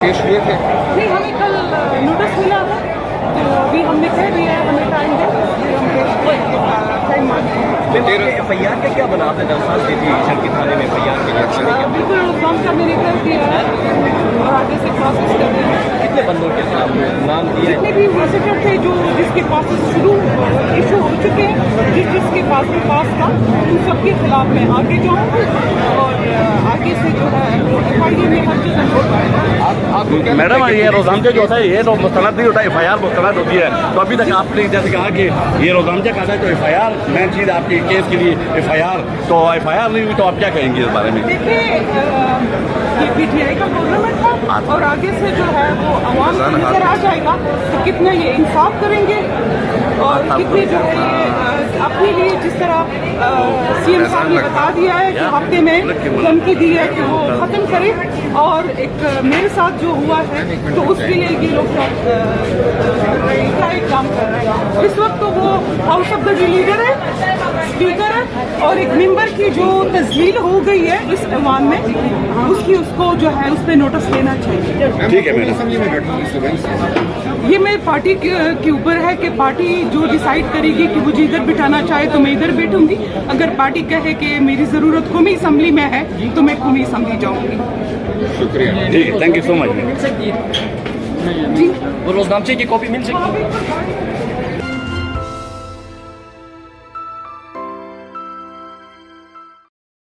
पेश हुए थे। नहीं, हमें कल नोटिस मिला था, तो अभी हमने कह दिया है हमें टाइम दे, फिर हम टाइम मांगते हैं। FIR का क्या बना आपने दरख्वास्त दी थी शर्की थाने में FIR के लिए? बिल्कुल काम का मैंने कर दिया है और आगे से प्रोसेस कर रहे हैं। कितने बंदों के खिलाफ नाम दिए? जितने भी विजिटर थे जो जिसके पास शुरू इशू हो चुके हैं, जिसके पास में पास था, उन सबके खिलाफ मैं आगे जाऊँगी और आगे से जो है वो FIR में हर चीज़ होगा। मैडम ये रोज़ामचा जो होता है ये तो मुस्तनद नहीं होता, FIR मुस्तनद होती है। तो अभी तक आपने जैसे कहा कि ये रोज़ामचा का है तो FIR मेन चीज़ आपकी केस के लिए FIR, तो FIR नहीं हुई तो आप क्या कहेंगे इस बारे में? देखिए ये PTI का गवर्नमेंट था और आगे से जो है वो आवाम को नजर आ जाएगा तो कितना ये इंसाफ करेंगे और कितने जो है ये अपने लिए जिस तरह CM साहब ने बता दिया है कि हफ्ते में धमकी दी है कि वो ख़त्म करे, और एक मेरे साथ जो हुआ है तो उसके लिए ये लोग का एक काम कर रहे हैं। इस वक्त तो वो हाउस ऑफ द लीडर है, स्पीकर है, और एक मेंबर की जो तस्लील हो गई है इस ऐवान में उसको जो है उस पर नोटिस लेना चाहिए। ठीक है मैडम। ये मेरी पार्टी के ऊपर है कि पार्टी जो डिसाइड करेगी कि मुझे इधर बिठाना चाहे तो मैं इधर बैठूंगी, अगर पार्टी कहे कि मेरी ज़रूरत कौमी असम्बली में है तो मैं कौमी असम्बली जाऊंगी। शुक्रिया। ठीक है, थैंक यू सो मच। मिल सकती है जी वो रोजनामचे की कॉपी मिल सकती है?